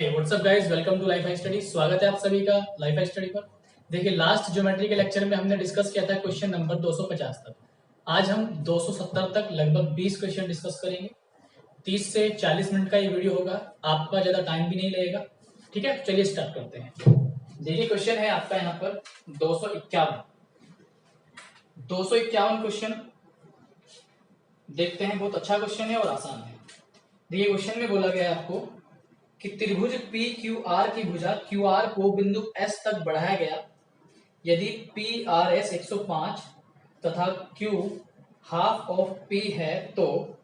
WhatsApp guys, welcome to life study. स्वागत है आप सभी का लाइफ स्टडी पर। देखिए, लास्ट ज्योमेट्री के लेक्चर में हमने डिस्कस किया था क्वेश्चन नंबर 250 तक। आज हम 270 तक लगभग 20 क्वेश्चन डिस्कस करेंगे। 30 से 40 मिनट का ये वीडियो होगा, आपका ज्यादा टाइम भी नहीं लगेगा। ठीक है, चलिए स्टार्ट करते हैं। देखिए, क्वेश्चन है आपका यहाँ पर 251 क्वेश्चन देखते हैं। बहुत अच्छा क्वेश्चन है और आसान है। देखिए, क्वेश्चन में बोला गया है आपको कि त्रिभुज पी क्यू आर की भुजा क्यू आर को बिंदु एस तक बढ़ाया गया यदि पी आर एस 105 तथा क्यू हाफ ऑफ पी है तो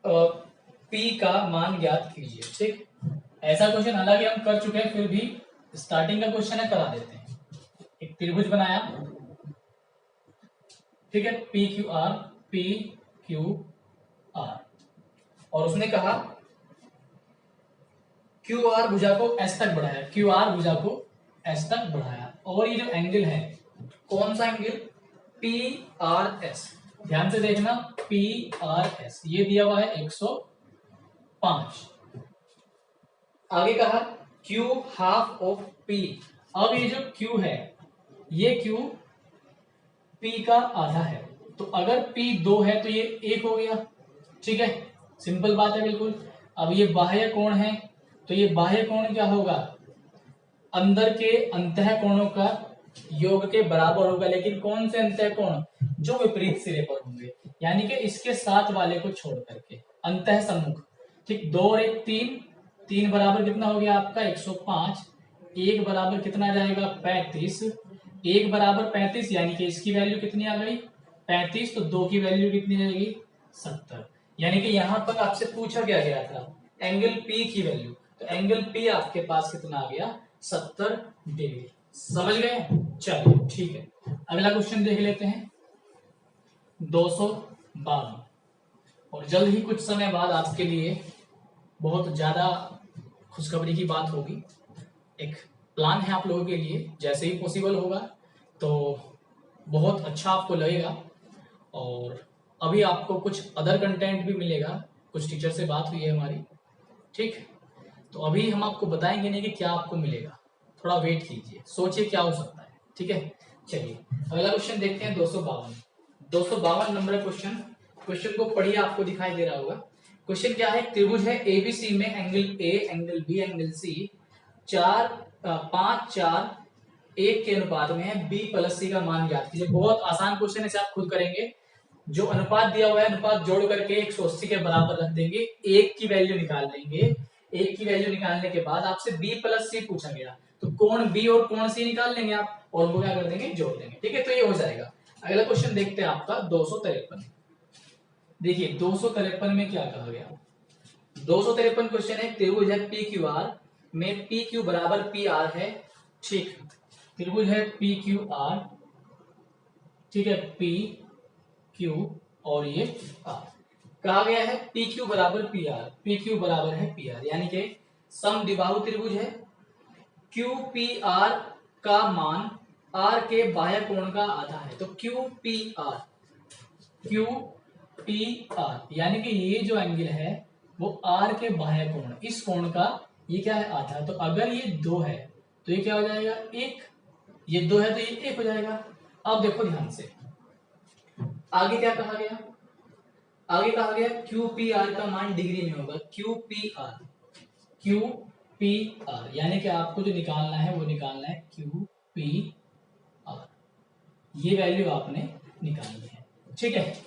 पी का मान ज्ञात कीजिए। ठीक, ऐसा क्वेश्चन हालांकि हम कर चुके हैं, फिर भी स्टार्टिंग का क्वेश्चन है, करा देते हैं। एक त्रिभुज बनाया, ठीक है, पी क्यू आर, और उसने कहा क्यू आर भुजा को एस तक बढ़ाया, क्यू आर भुजा को एस तक बढ़ाया, और ये जो एंगल है, कौन सा एंगल? P R S. ध्यान से देखना, पी आर एस ये दिया हुआ है 105। आगे कहा क्यू हाफ ऑफ पी। अब ये जो क्यू है, ये क्यू पी का आधा है, तो अगर पी 2 है तो ये 1 हो गया। ठीक है, सिंपल बात है बिल्कुल। अब ये बाह्य कोण है, तो ये बाह्य कोण क्या होगा? अंदर के अंतः कोणों का योग के बराबर होगा। लेकिन कौन से अंतः कोण? जो विपरीत सिरे पर होंगे, यानी कि इसके साथ वाले को छोड़ करके, अंतः सम्मुख। ठीक, 2 और 1 3, 3 बराबर कितना हो गया आपका? 105। 1 बराबर कितना जाएगा? 35। 1 बराबर 35, यानी कि इसकी वैल्यू कितनी आ गई? 35। तो 2 की वैल्यू कितनी जाएगी? 70। यानी कि यहां पर आपसे पूछा क्या गया था? एंगल पी की वैल्यू। तो एंगल पी आपके पास कितना आ गया? 70 डिग्री। समझ गए? चलिए ठीक है, अगला क्वेश्चन देख लेते हैं 252। और जल्द ही कुछ समय बाद आपके लिए बहुत ज्यादा खुशखबरी की बात होगी। एक प्लान है आप लोगों के लिए, जैसे ही पॉसिबल होगा तो बहुत अच्छा आपको लगेगा। और अभी आपको कुछ अदर कंटेंट भी मिलेगा, कुछ टीचर से बात हुई है हमारी। ठीक, तो अभी हम आपको बताएंगे नहीं कि क्या आपको मिलेगा, थोड़ा वेट कीजिए, सोचिए क्या हो सकता है। ठीक है, चलिए अगला क्वेश्चन देखते हैं 252 नंबर क्वेश्चन। क्वेश्चन को पढ़िए, आपको दिखाई दे रहा होगा। क्वेश्चन क्या है? त्रिभुज है एबीसी में angle A, angle B, angle C 5 4 1 के अनुपात में है। बी प्लस सी का मान ज्ञात कीजिए। बहुत आसान क्वेश्चन है, इसे आप खुद करेंगे। जो अनुपात दिया हुआ है, अनुपात जोड़ करके 180 के बराबर रख देंगे, 1 की वैल्यू निकाल लेंगे। 1 की वैल्यू निकालने के बाद आपसे बी प्लस सी पूछा गया, तो कोण बी और कोण सी निकाल लेंगे आप, और वो क्या कर देंगे? जोड़ देंगे। ठीक है, तो ये हो जाएगा। अगला क्वेश्चन देखते हैं आपका 253। देखिए 253 में क्या कहा गया? 253 क्वेश्चन है, त्रिभुज है पी क्यू आर में पी क्यू बराबर पी आर है। ठीक, त्रिभुज है पी क्यू आर, ठीक है, पी क्यू और ये आर। कहा गया है पी क्यू बराबर पी आर, पी क्यू बराबर है पी आर, यानी कि समद्विबाहु त्रिभुज है। क्यू पी आर का मान आर के बाह्य कोण का आधा है, तो क्यू पी आर यानी कि ये जो एंगल है वो आर के बाह्य कोण, इस कोण का ये क्या है? आधा। तो अगर ये 2 है तो ये क्या हो जाएगा? 1। ये 2 है तो ये 1 हो जाएगा। अब देखो ध्यान से, आगे क्या कहा गया? आगे कहा गया क्यू पी आर का मान डिग्री में होगा। क्यू पी आर यानी कि आपको जो निकालना है वो निकालना है क्यू पी आर, ये वैल्यू आपने निकालनी है। ठीक है,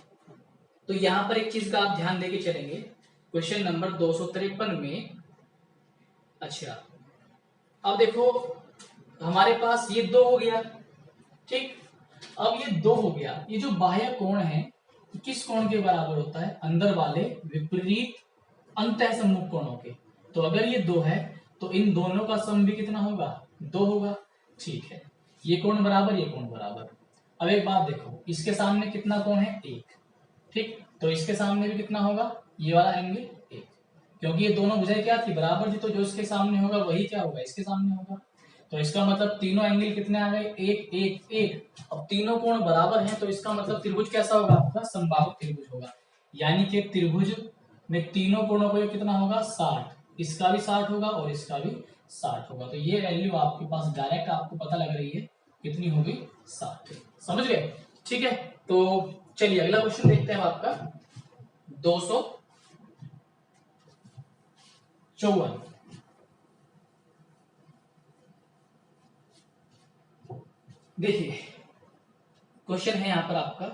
तो यहां पर एक चीज का आप ध्यान देके चलेंगे, क्वेश्चन नंबर 253 में। अच्छा, अब देखो हमारे पास ये 2 हो गया। ठीक, अब ये 2 हो गया। ये जो बाह्य कोण है किस कोण के बराबर होता है? अंदर वाले विपरीत अंतः सम्मुख कोणों के। तो अगर ये 2 है तो इन दोनों का सम भी कितना होगा? 2 होगा। ठीक है, ये कोण बराबर, ये कोण बराबर। अब एक बात देखो, इसके सामने कितना कोण है? 1। ठीक, तो इसके सामने भी कितना होगा? ये वाला एंगल 1, क्योंकि ये दोनों भुजाएं क्या थी? बराबर थी, तो जो इसके सामने होगा वही क्या होगा? इसके सामने होगा। तो इसका मतलब तीनों एंगल कितने आ गए? 1 1 1। अब तीनों कोण बराबर हैं, तो इसका मतलब त्रिभुज कैसा होगा आपका? समबाहु त्रिभुज होगा। यानी कि त्रिभुज में तीनों कोणों को कितना होगा? 60। इसका भी 60 होगा और इसका भी 60 होगा। तो ये वैल्यू आपके पास डायरेक्ट आपको पता लग रही है कितनी होगी, 60। समझ गए? ठीक है, तो चलिए अगला क्वेश्चन देखते हैं आपका 254। देखिए क्वेश्चन है यहाँ पर आपका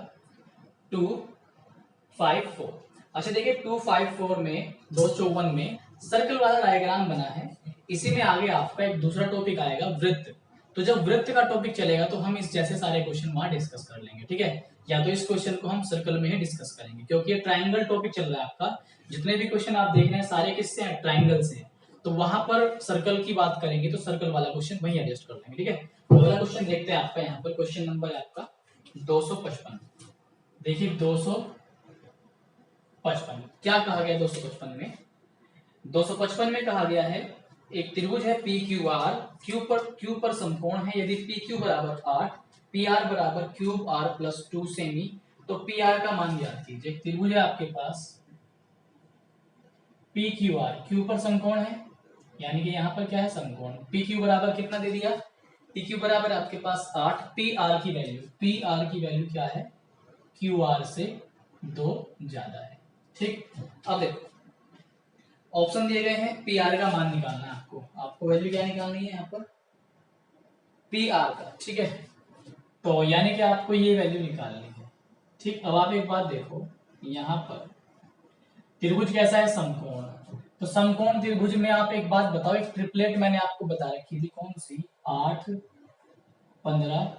254। अच्छा देखिए 254 में 254 में सर्कल वाला डायग्राम बना है। इसी में आगे आपका एक दूसरा टॉपिक आएगा वृत्त। तो जब वृत्त का टॉपिक चलेगा तो हम इस जैसे सारे क्वेश्चन वहां डिस्कस कर लेंगे, ठीक है। या तो इस क्वेश्चन को हम सर्कल में ही डिस्कस करेंगे क्योंकि ये ट्राइंगल टॉपिक चल रहा है आपका। जितने भी क्वेश्चन आप देख रहे हैं सारे किससे हैं, ट्राइंगल से। तो वहां पर सर्कल की बात करेंगे तो सर्कल वाला क्वेश्चन वही एडजस्ट कर लेंगे, ठीक है। तो अगला क्वेश्चन देखते हैं आपका। यहाँ पर क्वेश्चन नंबर है आपका 255। देखिए 255 क्या कहा गया 255 में? 255 में कहा गया है एक त्रिभुज है पी क्यू आर, क्यू पर समकोण है। यदि पी क्यू बराबर 8, पी आर बराबर क्यूब आर प्लस 2 सेमी, तो पी आर का मान ज्ञात कीजिए। एक त्रिभुज है आपके पास पी क्यू आर, क्यू पर समकोण है, यानी कि यहाँ पर क्या है, समकोण। पी क्यू बराबर कितना दे दिया, पी क्यू बराबर आपके पास 8, पी आर की वैल्यू क्या है, क्यू आर से 2 ज्यादा है, ठीक। अब देखो ऑप्शन दिए गए हैं, पी आर का मान निकालना है आपको वैल्यू क्या निकालनी है यहाँ पर, पी आर का, ठीक है। तो यानी कि आपको ये वैल्यू निकालनी है, ठीक। अब आप एक बात देखो, यहाँ पर त्रिभुज कैसा है, समकोण। तो समकोण त्रिभुज में आप एक बात बताओ, एक ट्रिपलेट मैंने आपको बता रखी थी, कौन सी, 8 15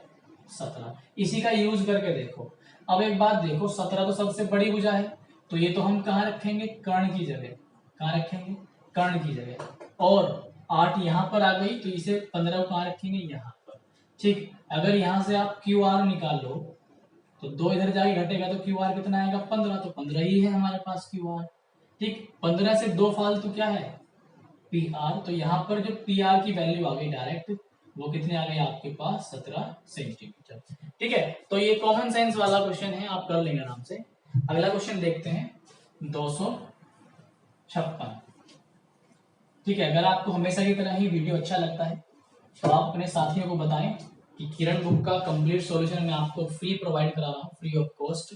17, इसी का यूज करके देखो। अब एक बात देखो, 17 तो सबसे बड़ी भुजा है, तो ये तो हम कहाँ रखेंगे, कर्ण की जगह। कहाँ रखेंगे, कर्ण की जगह। और 8 यहाँ पर आ गई तो इसे 15 को कहाँ रखेंगे, यहाँ पर, ठीक। अगर यहाँ से आप क्यू आर निकाल लो तो 2 इधर जाके घटेगा तो क्यू आर कितना आएगा, 15, तो 15 ही है हमारे पास क्यू आर, ठीक। 15 से 2 फालतू क्या है, पी आर। तो यहाँ पर जो पी आर की वैल्यू आ गई डायरेक्ट, वो कितने आ गए आपके पास, 17 सेंटीमीटर, ठीक है। तो ये कॉमन सेंस वाला क्वेश्चन है, आप कर लेंगे आराम से। अगला क्वेश्चन देखते हैं 256, ठीक है। अगर आपको हमेशा की तरह ही वीडियो अच्छा लगता है तो आप अपने साथियों को बताएं कि किरण बुक का कंप्लीट सॉल्यूशन मैं आपको फ्री प्रोवाइड करा रहा हूँ, फ्री ऑफ कॉस्ट,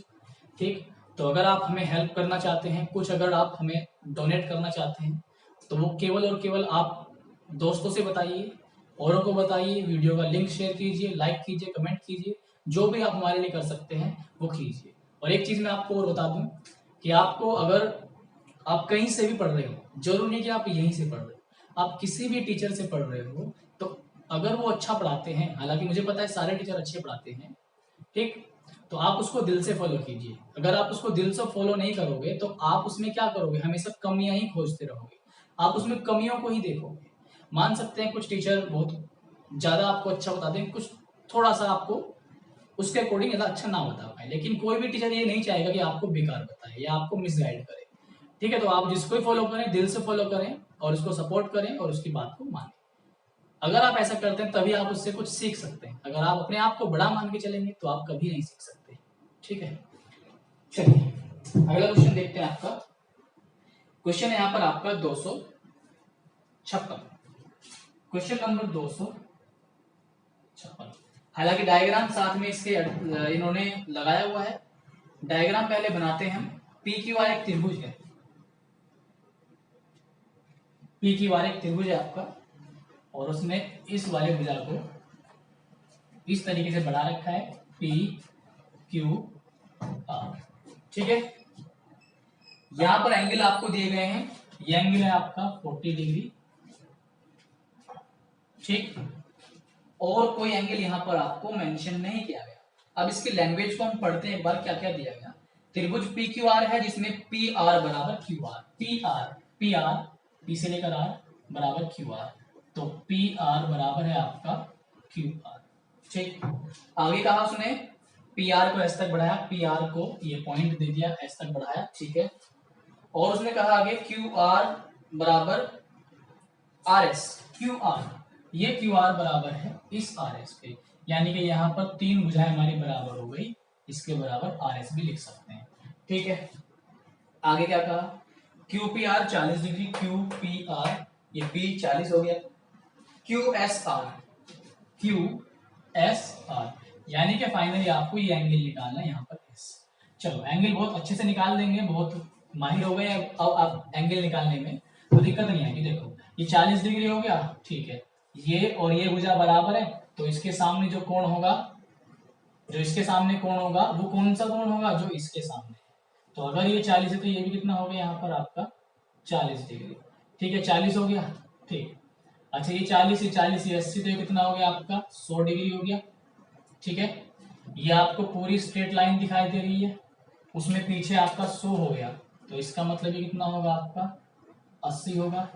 ठीक। तो अगर आप हमें हेल्प करना चाहते हैं, कुछ अगर आप हमें डोनेट करना चाहते हैं, तो वो केवल और केवल आप दोस्तों से बताइए, औरों को बताइए, वीडियो का लिंक शेयर कीजिए, लाइक कीजिए, कमेंट कीजिए, जो भी आप हमारे लिए कर सकते हैं वो कीजिए। और एक चीज मैं आपको और बता दूं कि आपको अगर आप कहीं से भी पढ़ रहे हो, जरूरी नहीं कि आप यहीं से पढ़ रहे हो, आप किसी भी टीचर से पढ़ रहे हो, तो अगर वो अच्छा पढ़ाते हैं, हालांकि मुझे पता है सारे टीचर अच्छे पढ़ाते हैं, ठीक, तो आप उसको दिल से फॉलो कीजिए। अगर आप उसको दिल से फॉलो नहीं करोगे तो आप उसमें क्या करोगे, हमेशा कमियां ही खोजते रहोगे, आप उसमें कमियों को ही देखोगे। मान सकते हैं कुछ टीचर बहुत ज्यादा आपको अच्छा बताते हैं, कुछ थोड़ा सा आपको उसके अकॉर्डिंग ज्यादा अच्छा ना बता पाए, लेकिन कोई भी टीचर ये नहीं चाहेगा कि आपको बेकार बताए या आपको मिसगाइड करे, ठीक है। तो आप जिसको ही फॉलो करें, दिल से फॉलो करें और उसको सपोर्ट करें और उसकी बात को मानें। अगर आप ऐसा करते हैं तभी आप उससे कुछ सीख सकते हैं। अगर आप अपने आप को बड़ा मान के चलेंगे तो आप कभी नहीं सीख सकते, ठीक है। चलिए अगला क्वेश्चन देखते हैं आपका। क्वेश्चन है यहाँ पर आपका 256, क्वेश्चन नंबर 256। हालांकि डायग्राम साथ में इसके इन्होंने लगाया हुआ है। डायग्राम पहले बनाते हैं हम। पी क्यू आर एक त्रिभुज है, पी क्यू आर एक त्रिभुज है आपका, और उसने इस वाले भुजा को इस तरीके से बना रखा है, पी क्यू आर, ठीक है। यहां पर एंगल आपको दिए गए हैं, ये एंगल है आपका 40 डिग्री, ठीक, और कोई एंगल यहां पर आपको मेंशन नहीं किया गया। अब इसकी लैंग्वेज को हम पढ़ते हैं एक बार, क्या क्या दिया गया। त्रिभुज पी क्यू आर है जिसमें पी आर बराबर Q R, P R P से लेकर आर बराबर क्यू आर, तो पी आर बराबर है आपका क्यू आर, ठीक। आगे कहा उसने पी आर को एस तक बढ़ाया, पी आर को ये पॉइंट दे दिया, एस तक बढ़ाया, ठीक है। और उसने कहा आगे क्यू आर बराबर आर एस, क्यू आर, ये क्यू आर बराबर है इस आर एस के, यानी कि यहाँ पर 3 भुजाएं हमारी बराबर हो गई, इसके बराबर आर एस भी लिख सकते हैं, ठीक है। आगे क्या कहा, QPR 40 डिग्री, QPR ये P 40 हो गया, QSR, QSR यानी कि फाइनली आपको ये एंगल निकालना है यहाँ पर S। चलो एंगल बहुत अच्छे से निकाल देंगे, बहुत माहिर हो गए अब आप एंगल निकालने में, तो दिक्कत नहीं आएगी। देखो ये 40 डिग्री हो गया, ठीक है, ये और ये भुजा बराबर है, तो इसके सामने जो कोण होगा, जो इसके सामने कोण होगा वो कौन सा कोण होगा, जो इसके सामने। तो अगर ये 40 है तो ये भी कितना हो गया यहाँ पर आपका 40 डिग्री, ठीक है, 40 हो गया, ठीक। अच्छा ये 40 ये 80, तो ये कितना हो गया आपका 100 डिग्री हो गया, ठीक है। ये आपको पूरी स्ट्रेट लाइन दिखाई दे रही है, उसमें पीछे आपका 100 हो गया, तो इसका मतलब ये कितना होगा आपका 80 होगा,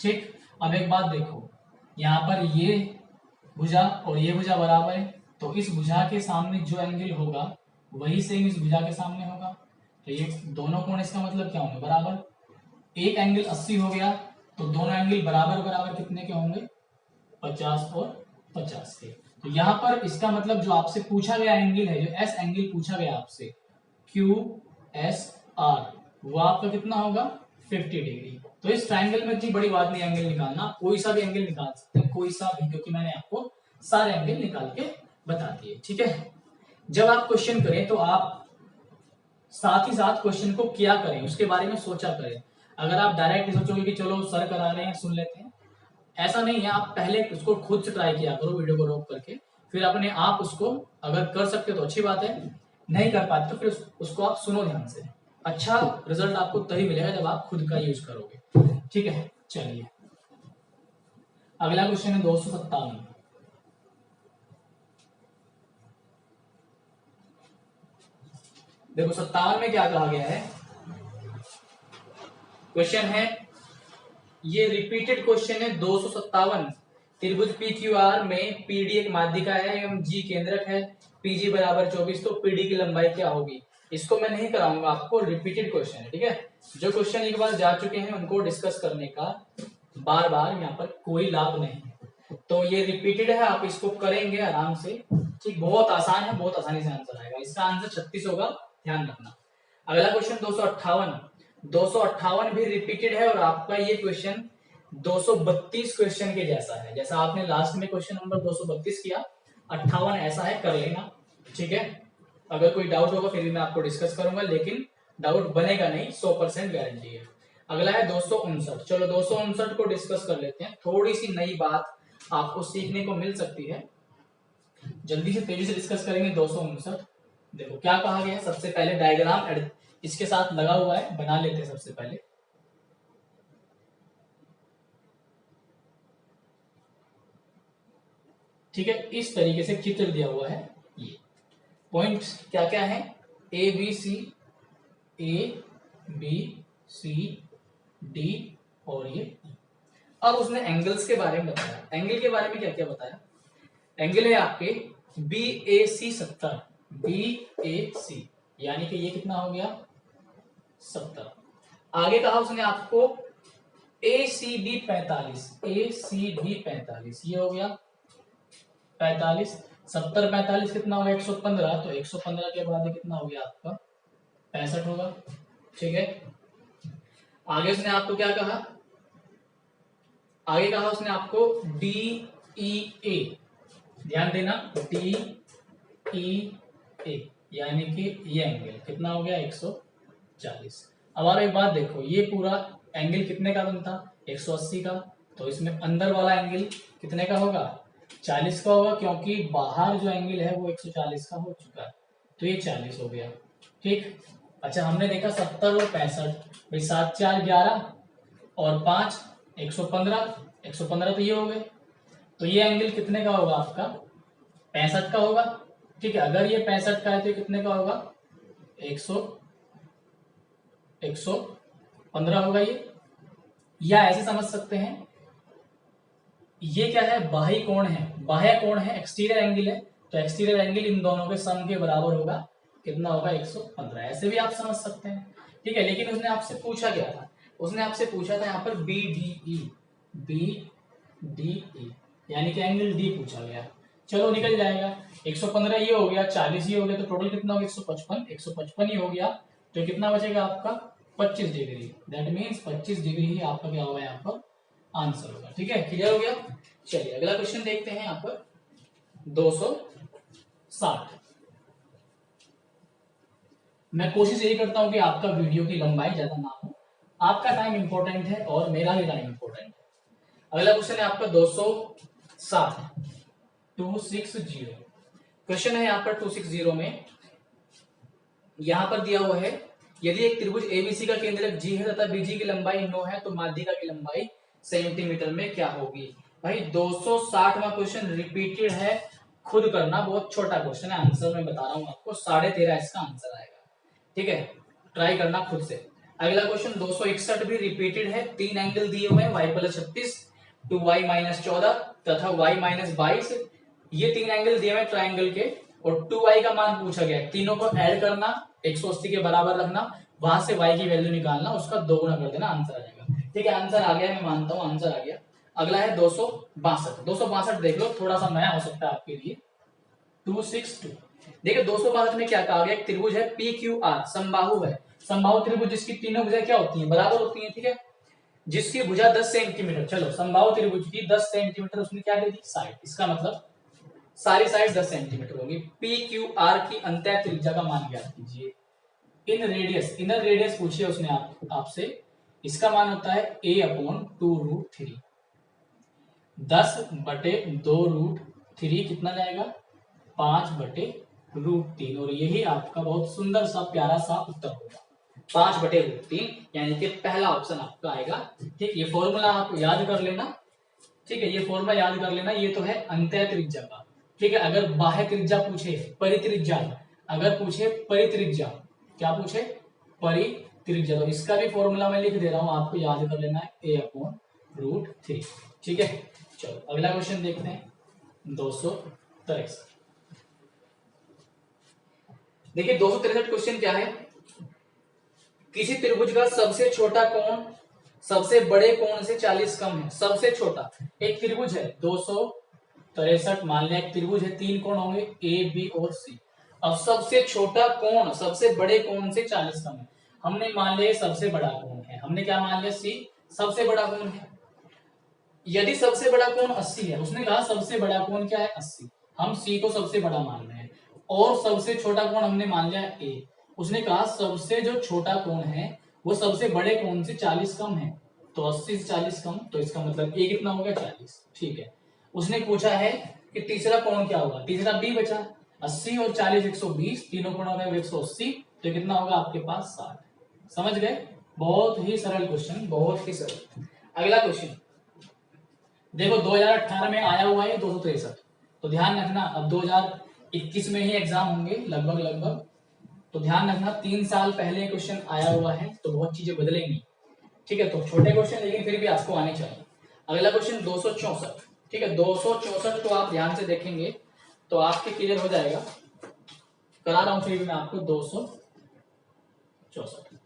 ठीक। अब एक बात देखो, यहाँ पर ये भुजा और ये भुजा बराबर है, तो इस भुजा के सामने जो एंगल होगा वही सेम इस भुजा के सामने होगा, तो ये दोनों कोण इसका मतलब क्या होंगे, बराबर। एक एंगल 80 हो गया, तो दोनों एंगल बराबर बराबर कितने के होंगे, 50 और 50 के। तो यहाँ पर इसका मतलब जो आपसे पूछा गया एंगल है, जो एस एंगल पूछा गया आपसे QSR, वो आपका कितना होगा 50 डिग्री। तो इस ट्रायंगल में इतनी बड़ी बात नहीं एंगल निकालना, कोई सा भी एंगल निकाल सकते हैं, कोई सा भी, क्योंकि मैंने आपको सारे एंगल निकाल के बता दिए, ठीक है। जब आप क्वेश्चन करें तो आप साथ ही साथ क्वेश्चन को क्या करें उसके बारे में सोचा करें। अगर आप डायरेक्ट सोचोगे कि चलो सर करा रहे हैं सुन लेते हैं, ऐसा नहीं है। आप पहले उसको खुद से ट्राई किया करो, वीडियो को रोक करके, फिर अपने आप उसको अगर कर सकते हो तो अच्छी बात है, नहीं कर पाते तो फिर उसको आप सुनो ध्यान से। अच्छा रिजल्ट आपको तभी मिलेगा जब आप खुद का यूज करोगे, ठीक है। चलिए अगला क्वेश्चन है 257। देखो 57 में क्या कहा गया है, क्वेश्चन है, ये रिपीटेड क्वेश्चन है 257। त्रिभुज PQR में PD एक माध्यिका है एवं G केंद्रक है, PG बराबर 24, तो PD की लंबाई क्या होगी। इसको मैं नहीं कराऊंगा आपको, रिपीटेड क्वेश्चन है, ठीक है। जो क्वेश्चन एक बार जा चुके हैं उनको डिस्कस करने का बार बार यहाँ पर कोई लाभ नहीं। तो ये रिपीटेड है, आप इसको करेंगे आराम से, ठीक। बहुत आसान है, बहुत आसानी से आंसर आएगा। इसका आंसर 36 होगा, ध्यान रखना। अगला क्वेश्चन 258 भी रिपीटेड है, और आपका ये क्वेश्चन 232 क्वेश्चन के जैसा है, जैसा आपने लास्ट में क्वेश्चन नंबर 232 किया, 58 ऐसा है, कर लेना, ठीक है। अगर कोई डाउट होगा फिर भी मैं आपको डिस्कस करूंगा, लेकिन डाउट बनेगा नहीं, 100% गारंटी है। अगला है 259। चलो 259 को डिस्कस कर लेते हैं, थोड़ी सी नई बात आपको सीखने को मिल सकती है, जल्दी से तेजी से डिस्कस करेंगे। 259 देखो क्या कहा गया है। सबसे पहले डायग्राम इसके साथ लगा हुआ है, बना लेते हैं सबसे पहले। ठीक है, इस तरीके से चित्र दिया हुआ है। ये पॉइंट क्या क्या है, ए बी सी डी और ये। अब उसने एंगल्स के बारे में बताया। एंगल के बारे में क्या क्या बताया, एंगल है आपके BAC 70, BAC यानी कि ये कितना हो गया 70। आगे कहा उसने आपको ACB 45, ACB 45 ये हो गया 45, 70 45 कितना हो गया 115, तो 115 के बाद कितना हो गया आपका 65 होगा, ठीक है। आगे उसने आपको क्या कहा, आगे कहा उसने आपको DEA, ध्यान देना, DEA यानी कि ये एंगल कितना हो गया 140। अब आप एक बात देखो, ये पूरा एंगल कितने का बनता 180 का, तो इसमें अंदर वाला एंगल कितने का होगा 40 का होगा, क्योंकि बाहर जो एंगल है वो 140 का हो चुका है, तो ये 40 हो गया, ठीक। अच्छा हमने देखा 70 और 65, भाई 7 4 11 और 5 115, 115 तो ये हो गए, तो ये एंगल कितने का होगा आपका 65 का होगा, ठीक है। अगर ये 65 का है तो कितने का होगा 115 होगा ये, या ऐसे समझ सकते हैं ये क्या है बाह्य कोण है, बाह्य कोण है, एक्सटीरियर एंगल है, तो एक्सटीरियर एंगल इन दोनों के सम के बराबर होगा, कितना होगा 115, ऐसे भी आप समझ सकते हैं, ठीक है। लेकिन उसने आपसे पूछा क्या था, उसने आपसे पूछा था यहाँ पर BDE यानी कि एंगल D पूछा गया। चलो निकल जाएगा, 115 ये हो गया, 40 ये हो गया, तो टोटल कितना हो गया 155 ही हो गया, तो कितना बचेगा आपका 25 डिग्री, दैट मीन्स 25 डिग्री ही आपका क्या होगा यहाँ पर आंसर होगा। ठीक है, क्लियर हो गया। चलिए अगला क्वेश्चन देखते हैं यहाँ पर 260। मैं कोशिश यही करता हूं कि आपका वीडियो की लंबाई ज्यादा ना हो, आपका टाइम इंपॉर्टेंट है और मेरा भी टाइम इंपॉर्टेंट है। अगला क्वेश्चन है आपका 260 260। क्वेश्चन है यहाँ पर 260 में, यहां पर दिया हुआ है यदि एक त्रिभुज एबीसी का केंद्रक जी है तथा बीजी की लंबाई 9 है तो माध्यिका की लंबाई सेंटीमीटर में क्या होगी। भाई 260वां क्वेश्चन रिपीटेड है, खुद करना, बहुत छोटा क्वेश्चन है, आंसर मैं बता रहा हूं आपको 13.5 इसका आंसर आएगा। ठीक है, ट्राई करना खुद से। अगला क्वेश्चन 261 भी रिपीटेड है, 3 एंगल दिए हुए हैं y+36 टू y-14 तथा y-22, ये 3 एंगल दिए हुए हैं ट्राइंगल के और 2y का मान पूछा गया है, तीनों को ऐड करना, 180 के बराबर रखना, वहां से y की वैल्यू निकालना, उसका 2 गुना कर देना, आंसर आ जाएगा। ठीक है, आंसर आ गया, मैं मानता हूं आंसर आ गया। अगला है 262। 262 देख लो, थोड़ा सा नया हो सकता है आपके लिए। 262 देखिए 262 में क्या कहा गया, एक त्रिभुज है PQR, समबाहु है, समबाहु त्रिभुज जिसकी तीनों भुजाएं क्या होती हैं, बराबर होती हैं। ठीक है, जिसकी भुजा 10 सेंटीमीटर, चलो समबाहु त्रिभुज की 10 सेंटीमीटर उसने क्या दे दी, साइड, इसका मतलब सारी साइड 10 सेंटीमीटर होगी। PQR की अंतः त्रिज्या का मान ज्ञात कीजिए। इन रेडियस, इनर रेडियस पूछिए उसने आपसे, इसका मान होता है a/2√3, 10/2√3 कितना जाएगा, 5/√3, और यही आपका बहुत सुंदर सा प्यारा सा उत्तर होगा, 5/√3, यानी कि पहला ऑप्शन आपका आएगा। ठीक, ये फॉर्मूला आप याद कर लेना। ठीक है, ये फॉर्मूला याद कर लेना, ये तो है अंतः त्रिज्या का। ठीक है, अगर बाह्य त्रिज्या पूछे, परित्रिज्या, अगर पूछे परित्रिज्या, क्या पूछे, परित्रिज्या, तो इसका भी फॉर्मूला मैं लिख दे रहा हूं, आपको याद कर लेना है a/√3। ठीक है, चलो अगला क्वेश्चन देखते हैं 263। देखिए 263 क्वेश्चन क्या है, किसी त्रिभुज का सबसे छोटा कोण सबसे बड़े कोण से 40 कम है। सबसे छोटा एक त्रिभुज है 263, मान लिया एक त्रिभुज है, 3 कोण होंगे ए बी और सी। अब सबसे छोटा कोण सबसे बड़े कोण से 40 कम है, हमने मान लिया सबसे बड़ा कोण है, हमने क्या मान लिया, सी सबसे बड़ा कोण है। यदि सबसे बड़ा कोण 80 है, उसने कहा सबसे बड़ा कोण क्या है, 80, हम सी को सबसे बड़ा मान रहे हैं, और सबसे छोटा कोण हमने मान लिया ए, उसने कहा सबसे जो छोटा कोण है वो सबसे बड़े कोण से 40 कम है, तो 80 से 40 कम, तो इसका मतलब ए कितना हो गया, 40। ठीक है, उसने पूछा है कि तीसरा कोण क्या होगा, तीसरा बी बचा, 80 और 40 120, तीनों कोण हो गए 180, तो कितना होगा आपके पास 60। समझ गए, बहुत ही सरल क्वेश्चन, बहुत ही सरल। अगला क्वेश्चन देखो 2018 में आया हुआ है 263, तो ध्यान रखना, अब 2021 में ही एग्जाम होंगे लगभग, तो ध्यान रखना 3 साल पहले क्वेश्चन आया हुआ है, तो बहुत चीजें बदलेंगी। ठीक है, तो छोटे क्वेश्चन लेकिन फिर भी आपको आने चाहिए। अगला क्वेश्चन 264। ठीक है, 264 को आप ध्यान से देखेंगे तो आपके क्लियर हो जाएगा, करा रहा हूं फिर भी मैं आपको 264।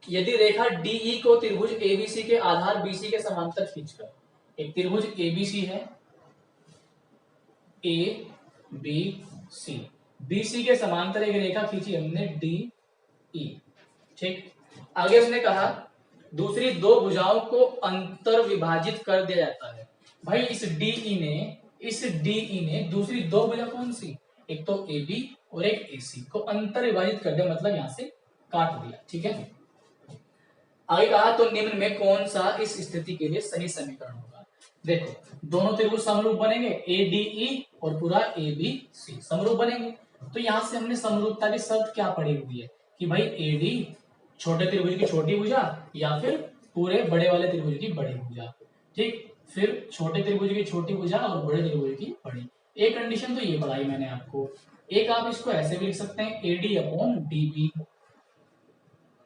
यदि रेखा डीई को त्रिभुज एबीसी के आधार बीसी के समांतर खींचकर, एक त्रिभुज एबीसी है, ए बी सी, बीसी के समांतर एक रेखा खींची हमने डी ई। ठीक, आगे उसने कहा दूसरी दो भुजाओं को अंतर विभाजित कर दिया जाता है। भाई इस डीई ने दूसरी दो भुजा कौन सी, एक तो ए बी और एक ए सी को अंतर विभाजित कर दिया, मतलब यहां से काट दिया। ठीक है, आगे कहा तो निम्न में कौन सा इस स्थिति के लिए सही समीकरण होगा। देखो दोनों त्रिभुज समरूप बनेंगे, ए डी ई और पूरा ए बी सी समरूप बनेंगे, तो यहां से हमने समरूपता की शर्त क्या पढ़ी हुई है कि भाई ए डी छोटे त्रिभुज की छोटी भुजा या फिर पूरे बड़े वाले त्रिभुज की बड़ी भुजा। ठीक, फिर छोटे त्रिभुज की छोटी भुजा और बड़े त्रिभुज की बड़ी। एक कंडीशन तो ये पढ़ाई मैंने आपको, एक आप इसको ऐसे भी लिख सकते हैं, A D upon D B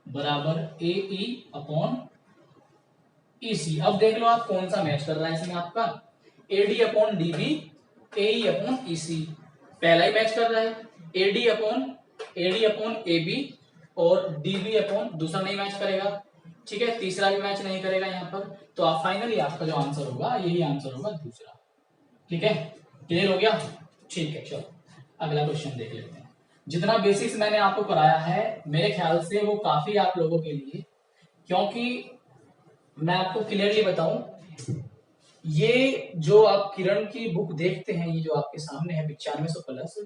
बराबर ए ई अपॉन ई सी। अब देख लो आप कौन सा मैच कर रहा है इसमें, आपका A D upon D B, A E upon E C, पहला ही मैच कर रहा है, A D upon A B और डी बी अपॉन दूसरा नहीं मैच करेगा। ठीक है, तीसरा भी मैच नहीं करेगा यहाँ पर, तो आप फाइनली आपका जो आंसर होगा यही आंसर होगा दूसरा। ठीक है, क्लियर हो गया। ठीक है, चलो अगला क्वेश्चन देख लेते हैं। जितना बेसिक्स मैंने आपको कराया है मेरे ख्याल से वो काफी आप लोगों के लिए, क्योंकि मैं आपको क्लियरली बताऊं, ये जो आप किरण की बुक देखते हैं, ये जो आपके सामने है 9500 प्लस,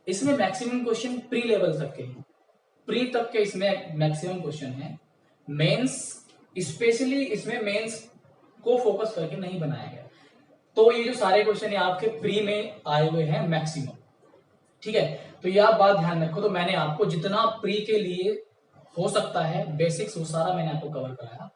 इसमें मैक्सिमम क्वेश्चन प्री लेवल तक के हैं, प्री तक के इसमें मैक्सिमम क्वेश्चन है। मेंस स्पेशली इसमें मेंस को फोकस करके नहीं बनाया गया, तो ये जो सारे क्वेश्चन है आपके प्री में आए हुए हैं मैक्सिमम, ठीक है। तो ये आप बात ध्यान रखो। तो मैंने आपको जितना प्री के लिए हो सकता है बेसिक्स वो सारा मैंने आपको कवर कराया।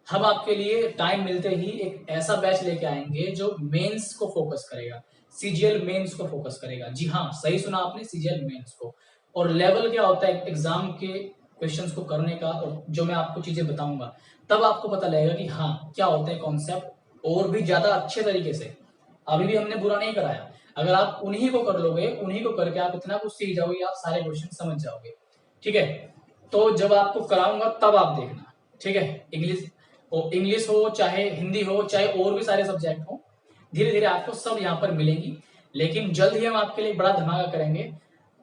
हम आपके लिए टाइम मिलते ही एक ऐसा बैच लेके आएंगे जो मेंस को फोकस करेगा, सीजीएल मेंस को फोकस करेगा। जी हाँ, सही सुना आपने, सीजीएल मेंस को। और लेवल क्या होता है एग्जाम के क्वेश्चंस को करने का, और जो मैं आपको चीजें बताऊंगा तब आपको पता लगेगा कि हाँ क्या होते हैं कॉन्सेप्ट, और भी ज्यादा अच्छे तरीके से। अभी भी हमने बुरा नहीं कराया, अगर आप उन्हीं को कर लोगे, उन्हीं को करके आप इतना कुछ सीख जाओगे, आप सारे क्वेश्चन समझ जाओगे, ठीक है। तो जब आपको कराऊंगा तब आप देखना, ठीक है। इंग्लिश हो चाहे हिंदी हो चाहे और भी सारे सब्जेक्ट हो, धीरे धीरे आपको सब यहाँ पर मिलेंगी। लेकिन जल्द ही हम आपके लिए बड़ा धमाका करेंगे।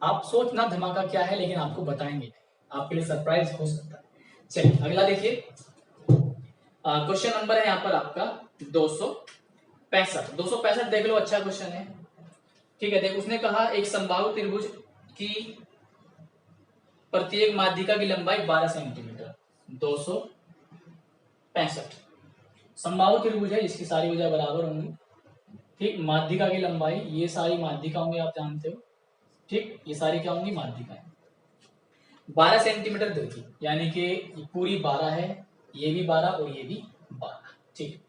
आप सोचना धमाका क्या है, लेकिन आपको बताएंगे, आपके लिए सरप्राइज हो सकता है। चलिए अगला देखिए, क्वेश्चन नंबर है यहाँ पर आपका 265। 265 देख लो, अच्छा क्वेश्चन है, ठीक है। देखो उसने कहा एक समबाहु त्रिभुज की प्रत्येक माध्यिका की लंबाई 12 सेंटीमीटर। 265 समबाहु त्रिभुज है जिसकी सारी भुजा बराबर होंगी, ठीक। माध्यिका की लंबाई, ये सारी माध्यिका होंगी, आप जानते हो, ठीक। ये सारी क्या होंगी, माध्यिकाएं। 12 सेंटीमीटर देखिए, यानी कि पूरी 12 है, ये भी 12 और ये भी 12, ठीक।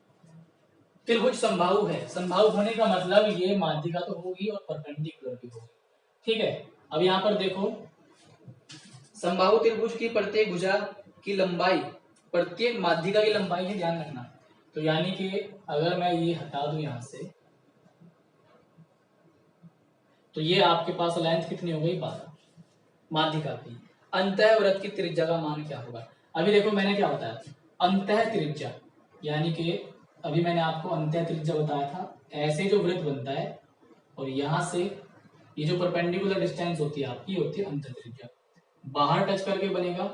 त्रिभुज समबाहु है, समबाहु होने का मतलब ये माध्यिका तो होगी और परपेंडिकुलर भी होगी, ठीक है। अब यहाँ पर देखो, समबाहु त्रिभुज की प्रत्येक भुजा की लंबाई प्रत्येक माध्यिका की लंबाई है, ध्यान रखना। तो यानी कि अगर मैं ये हटा दूं यहां से, तो ये आपके पास लेंथ कितनी हो गई, 12 माध्यिका की। अंतः वृत्त की त्रिज्या का मान क्या होगा। अभी देखो मैंने क्या बताया, अंतः त्रिज्या, यानी कि अभी मैंने आपको अंतः त्रिज्या बताया था, ऐसे जो वृत्त बनता है और यहां से ये जो परपेंडिकुलर डिस्टेंस होती है आपकी, होती है अंतः त्रिज्या। बाहर टच करके बनेगा,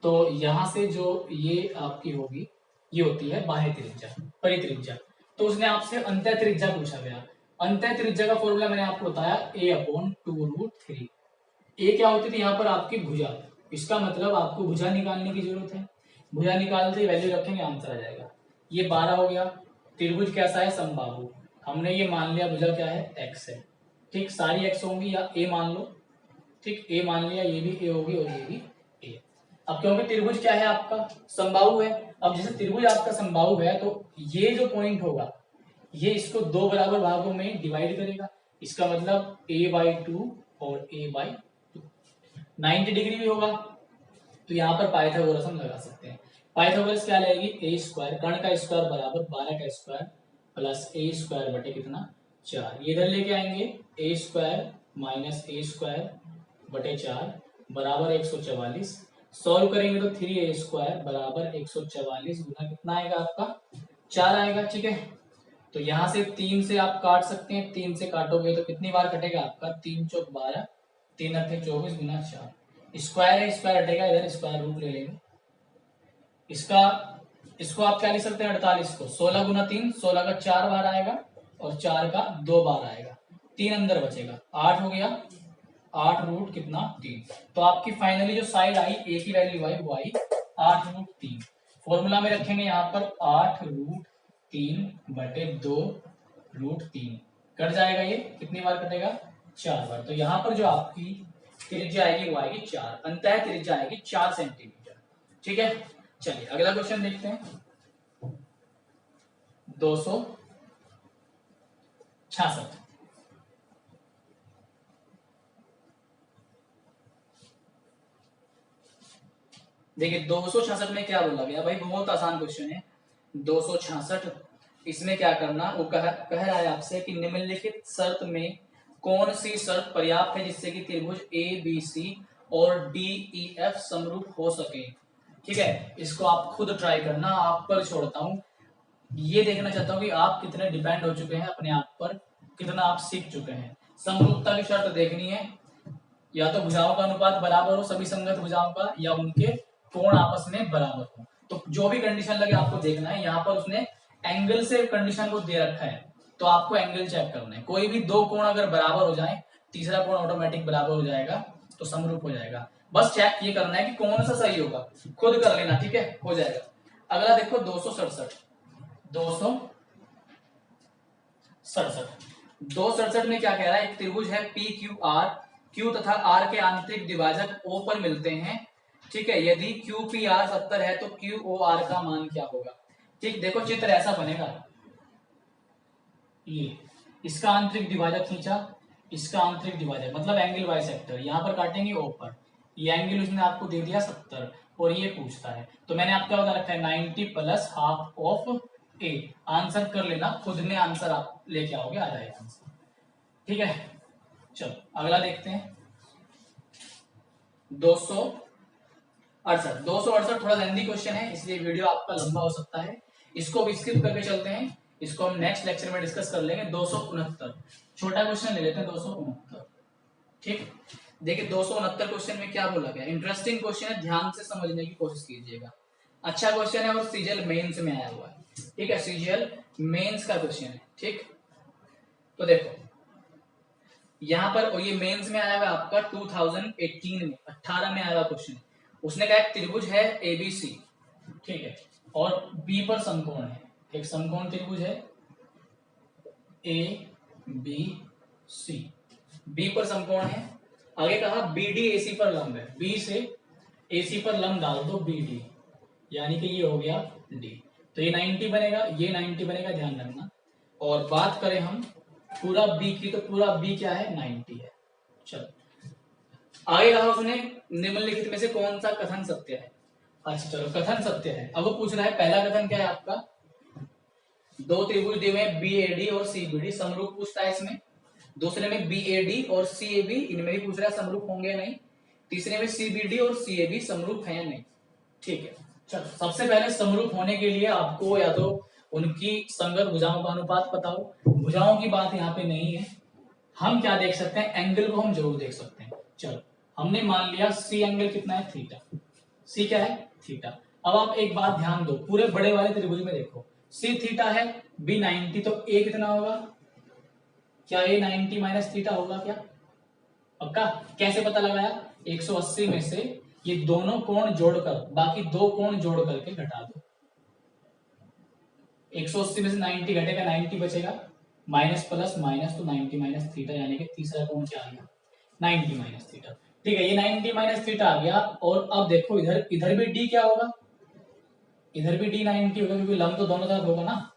तो यहां से जो ये आपकी होगी, ये होती है बाह्य त्रिज्या, परित्रिज्या। तो उसने आपसे अंतः त्रिज्या पूछा गया। अंतः त्रिज्या का फॉर्मूला मैंने आपको बताया, a/2√3। ए क्या होती थी यहाँ पर आपकी भुजा, इसका मतलब आपको भुजा निकालने की जरूरत है। भुजा निकालते ही वैल्यू रखेंगे, आंसर आ जाएगा। ये 12 हो गया। त्रिभुज कैसा है, समबाहु, हमने ये मान लिया भुजा क्या है, x है, ठीक। सारी x होंगी या a मान लो, ठीक। a मान लिया, ये भी a होगी और ये भी a। अब क्योंकि त्रिभुज क्या है आपका, समबाहु है। अब जैसे त्रिभुज आपका समबाहु है, तो ये जो पॉइंट होगा, ये इसको दो बराबर भागों में डिवाइड करेगा। इसका मतलब a/2 और a/2, 90 डिग्री भी होगा। तो यहाँ पर पाइथागोरस हम लगा सकते हैं। पाइथागोरस क्या लगेगी, a स्क्वायर, कर्ण का स्क्वायर बराबर 12 का स्क्वायर प्लस a स्क्वायर बटे कितना, 4। ये इधर लेके आएंगे, a square minus a square बटे 4 बराबर 144। सॉल्व करेंगे तो 3a स्क्वायर बराबर 144 गुना कितना आएगा आपका, 4 आएगा, ठीक है। तो यहाँ से 3 से आप काट सकते हैं, 3 से काटोगे तो कितनी बार कटेगा आपका, 3 चौक 12, 3 अट्ठे 24 गुना 4। स्क्वायर है, स्क्वायर हटेगा, इधर स्क्वायर रूट ले लेंगे। इसका इसको आप क्या लिख सकते हैं, 48 को 16 गुना 3, 16 का 4 बार आएगा और 4 का 2 बार आएगा, 3 अंदर बचेगा, 8 हो गया, 8 रूट कितना, 3। तो आपकी फाइनली जो साइड आई, ए की वैल्यू आई, वो आई 8√3। फॉर्मूला में रखेंगे यहाँ पर 8√3 बटे 2√3, कट जाएगा, ये कितनी बार कटेगा, 4 बार। तो यहाँ पर जो आपकी त्रिज्या आएगी वो आएगी 4, अंतः त्रिज्या आएगी 4 सेंटीमीटर, ठीक है। चलिए अगला क्वेश्चन देखते हैं, 266। देखिए 266 में क्या बोला गया भाई, बहुत आसान क्वेश्चन है। 266 इसमें क्या करना, वो कह रहा है आपसे कि निम्नलिखित शर्त में कौन सी शर्त पर्याप्त है जिससे कि त्रिभुज ABC और DEF समरूप हो सके, ठीक है। इसको आप खुद ट्राई करना, आप पर छोड़ता हूं। ये देखना चाहता हूं कि आप कितने डिपेंड हो चुके हैं अपने आप पर, कितना आप सीख चुके हैं। समरूपता की शर्त देखनी है, या तो भुजाओं का अनुपात बराबर हो सभी संगत भुजाओं का, या उनके कोण आपस में बराबर हो। तो जो भी कंडीशन लगे आपको देखना है। यहाँ पर उसने एंगल से कंडीशन को दे रखा है, तो आपको एंगल चेक करना है। कोई भी दो कोण अगर बराबर हो जाए, तीसरा कोण ऑटोमेटिक बराबर हो जाएगा, तो समरूप हो जाएगा। बस चेक ये करना है कि कौन सा सही होगा, खुद कर लेना, ठीक है, हो जाएगा। अगला देखो 267 में क्या कह रहा है, एक त्रिभुज है पी क्यू आर, क्यू तथा आर के आंतरिक द्विभाजक ओ पर मिलते हैं, ठीक है। यदि क्यू पी आर 70 है तो क्यू ओ आर का मान क्या होगा। ठीक, देखो चित्र ऐसा बनेगा, ये इसका आंतरिक द्विभाजक खींचा, इसका आंतरिक द्विभाजक मतलब एंगल बाइसेक्टर, यहाँ पर काटेंगे ओ पर, ये एंगल उसने आपको दे दिया 70 और ये पूछता है, तो मैंने आपको बता रखा है 90 plus half of A. Answer कर लेना, खुद में आंसर आप लेके आओगे, आ जाएगा आंसर, ठीक है। चलो अगला देखते हैं 268 थोड़ा लेंथी क्वेश्चन है, इसलिए वीडियो आपका लंबा हो सकता है। इसको भी स्किप करके चलते हैं, इसको हम नेक्स्ट लेक्चर में डिस्कस कर लेंगे। 269 छोटा क्वेश्चन ले लेते हैं, 269, ठीक। देखिए 269 क्वेश्चन में क्या बोला गया, इंटरेस्टिंग क्वेश्चन है, ध्यान से समझने की कोशिश कीजिएगा। अच्छा क्वेश्चन है और सीजीएल मेंस में आया हुआ है, ठीक है, सीजीएल मेंस का क्वेश्चन है, ठीक। तो देखो यहाँ पर ये मेंस में आया हुआ आपका 2018 में 18 में आया हुआ क्वेश्चन। उसने कहा त्रिभुज है एबीसी, ठीक है, और बी पर समकोण है, एक समकोण त्रिभुज है ए बी सी, बी पर समकोण है। आगे कहा बीडी एसी पर लंब है, बी से एसी पर लंब डाल दो बीडी, यानी कि ये हो गया डी, तो ये 90 बनेगा, ये 90 बनेगा, ध्यान रखना। और बात करें हम पूरा बी की, तो पूरा बी क्या है, 90 है। चलो आगे कहा उसने निम्नलिखित में से कौन सा कथन सत्य है। अच्छा चलो कथन सत्य है। अब वो पूछ रहा है पहला कथन क्या है आपका, दो त्रिभुज दिए हुए बी ए डी और सी बी डी, समरूप पूछता है इसमें। दूसरे में बी ए डी और सी ए बी, इनमें भी पूछ रहा है समरूप होंगे या नहीं। तीसरे में सी बी डी और सी ए बी समरूप है या नहीं, ठीक है। चलो सबसे पहले समरूप होने के लिए आपको या तो उनकी संगत भुजाओं का अनुपात पता हो, भुजाओं की बात यहाँ पे नहीं है। हम क्या देख सकते हैं, एंगल को हम जरूर देख सकते हैं। चलो हमने मान लिया सी एंगल कितना है, थीटा, सी क्या है, थीटा। अब आप एक बात ध्यान दो, पूरे बड़े वाले त्रिभुज में देखो, सी थीटा है, बी 90, तो ए कितना होगा, क्या ए 90 माइनस थीटा होगा क्या, पक्का। कैसे पता लगाया, 180 में से ये दोनों कोण जोड़कर, बाकी दो कोण जोड़ करके घटा दो। 180 में से 90 घटेगा, 90 बचेगा, माइनस प्लस माइनस, तो 90 माइनस थीटा, यानी कि तीसरा कोण क्या आ गया, 90 माइनस थीटा, ठीक है। ये 90 माइनस थीटा आ गया। और अब देखो इधर भी डी क्या होगा, इधर भी डी 90 होगा, क्योंकि लंब तो दोनों तरफ होगा ना।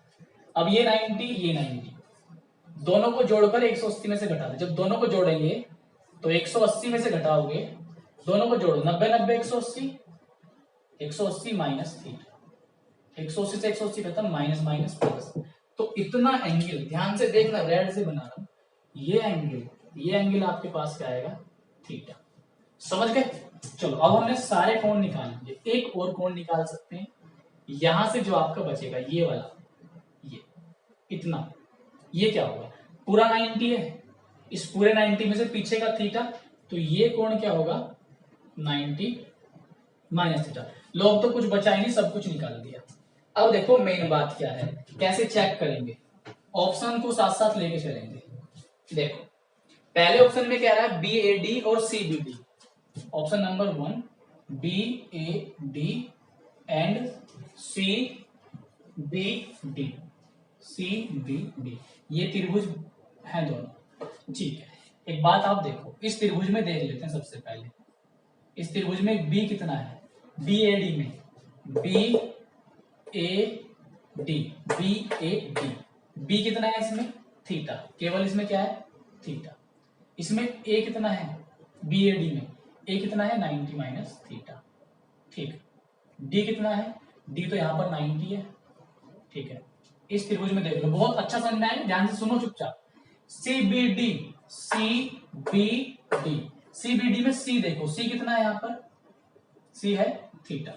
अब ये 90 ये 90, दोनों को जोड़कर 180 में से घटा दो। जब दोनों को जोड़ेंगे तो 180 में से घटाओगे, दोनों को जोड़ो, 90 90 180, 180 माइनस थीटा, 180 से 180 खत्म, माइनस माइनस प्लस। तो इतना एंगल ध्यान से देखना, रेड से बना रहा हूं, ये एंगल आपके पास क्या आएगा, थीटा। समझ गए। चलो अब हमने सारे कोण निकाल लिए, एक और कोण निकाल सकते हैं। यहां से जो आपका बचेगा ये वाला, ये इतना, ये क्या होगा, पूरा 90 है, इस पूरे 90 में से पीछे का थीटा, तो ये कोण क्या होगा, 90 माइनस थीटा। लोग तो कुछ बचा ही नहीं, सब कुछ निकाल दिया। अब देखो मेन बात क्या है, कैसे चेक करेंगे, ऑप्शन को साथ साथ लेके चलेंगे। देखो पहले ऑप्शन में क्या रहा है, बी ए डी और C B D. Option number 1 B A D and C B D, C B D, ये त्रिभुज है दोनों, ठीक है। एक बात आप देखो, इस त्रिभुज में देख लेते हैं सबसे पहले, इस त्रिभुज में बी कितना है, बी ए डी में B A D, B A D, B कितना है इसमें, थीटा, केवल इसमें क्या है, थीटा। इसमें ए कितना है, बी ए डी में ए कितना है, 90 माइनस थीटा, ठीक। डी कितना है, डी तो यहाँ पर 90 है, ठीक है। इस त्रिभुज में देख लो, बहुत अच्छा समझ में आएगा, ध्यान से सुनो चुपचाप। C B D, C B D, C B D में सी देखो, सी कितना है यहाँ पर, सी है थीटा।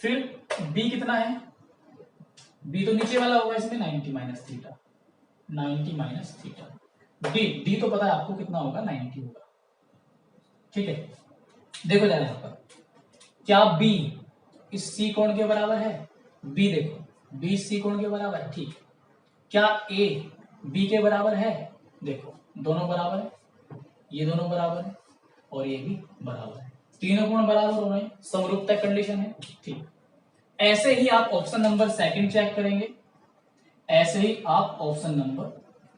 फिर बी कितना है, बी तो नीचे वाला होगा इसमें, 90 minus theta, 90 minus theta. D, D तो पता है आपको कितना होगा, 90 होगा। ठीक है, देखो जरा यहाँ पर, क्या बी इस सी कोण के बराबर है? बी देखो, बी सी कोण के बराबर है, ठीक। क्या ए बी के बराबर है? देखो दोनों बराबर है, ये दोनों बराबर है और ये भी बराबर है, तीनों कोण बराबर हो रहे हैं, समरूपता कंडीशन है, ठीक। ऐसे ही आप ऑप्शन नंबर सेकंड चेक करेंगे, ऐसे ही आप ऑप्शन नंबर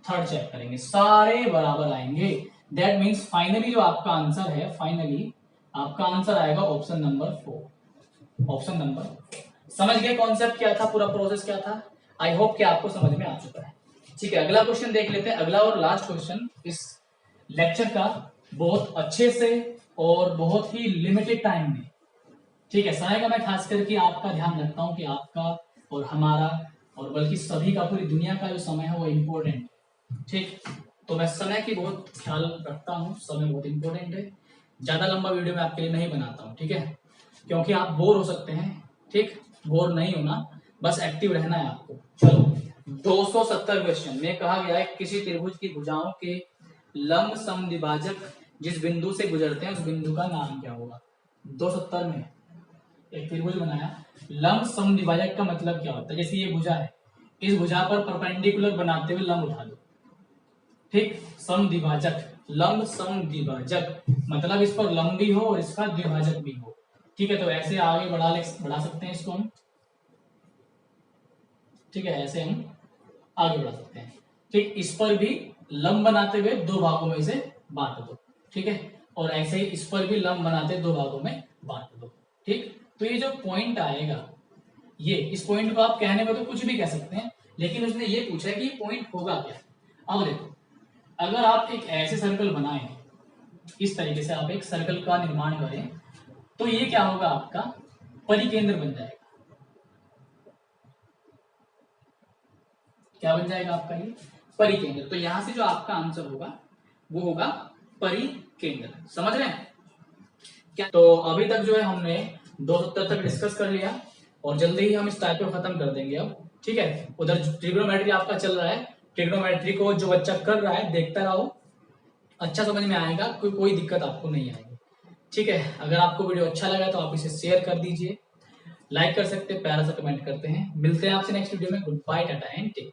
थर्ड चेक करेंगे, सारे बराबर आएंगे। दैट मीन्स फाइनली जो आपका आंसर है, फाइनली आपका आंसर आएगा ऑप्शन नंबर 4। Option number 4। समझ गए कॉन्सेप्ट क्या था, पूरा प्रोसेस क्या था? आई होप कि आपको समझ में आ चुका है। ठीक है, अगला क्वेश्चन देख लेते हैं, अगला और लास्ट क्वेश्चन इस लेक्चर का, बहुत अच्छे से और बहुत ही लिमिटेड टाइम में। ठीक है, समय का मैं खास करके आपका ध्यान रखता हूं कि आपका और हमारा और बल्कि सभी का, पूरी दुनिया का जो समय है वो इम्पोर्टेंट है। ठीक, तो मैं समय की बहुत ख्याल रखता हूँ, समय बहुत इंपॉर्टेंट है। ज्यादा लंबा वीडियो मैं आपके लिए नहीं बनाता हूँ, ठीक है, क्योंकि आप बोर हो सकते हैं। ठीक, बोर नहीं होना, बस एक्टिव रहना है आपको। चलो 270 क्वेश्चन में कहा गया है किसी त्रिभुज की भुजाओं के लंब समद्विभाजक जिस बिंदु से गुजरते हैं उस बिंदु का नाम क्या होगा? 270 में एक त्रिभुज बनाया, लंब समद्विभाजक का मतलब क्या होता है? जैसे ये भुजा है, इस भुजा पर परपेंडिकुलर बनाते हुए लंब उठा दो। ठीक, समद्विभाजक, लंब समद्विभाजक मतलब इस पर लंब भी हो और इसका द्विभाजक भी हो। ठीक है, तो ऐसे आगे बढ़ा सकते हैं इसको हम। ठीक है, ऐसे हम आगे बढ़ा सकते हैं। ठीक, इस पर भी लंब बनाते हुए दो भागों में इसे बांट दो। ठीक है, और ऐसे ही इस पर भी लंब बनाते दो भागों में बांट दो। ठीक, तो ये जो पॉइंट आएगा, ये इस पॉइंट को आप कहने में तो कुछ भी कह सकते हैं, लेकिन उसने ये पूछा है कि पॉइंट होगा क्या। अब देखो, अगर आप एक ऐसे सर्कल बनाएं, इस तरीके से आप एक सर्कल का निर्माण करें, तो ये क्या होगा? आपका परिकेंद्र बन जाएगा। क्या बन जाएगा आपका? ये परिकेंद्र। तो यहां से जो आपका आंसर होगा वो होगा परिकेंद्र। समझ रहे हैं क्या? तो अभी तक जो है हमने 270 तक डिस्कस कर लिया और जल्दी ही हम इस टाइप को खत्म कर देंगे अब। ठीक है, उधर ट्रिग्नोमेट्री आपका चल रहा है, ट्रिग्नोमेट्री को जो बच्चा कर रहा है देखता रहो, अच्छा समझ में आएगा, कोई दिक्कत आपको नहीं आएगी। ठीक है, अगर आपको वीडियो अच्छा लगा तो आप इसे शेयर कर दीजिए, लाइक कर सकते हैं, प्यारा सा कमेंट करते हैं। मिलते हैं आपसे नेक्स्ट वीडियो में। Good bye, tata and take care.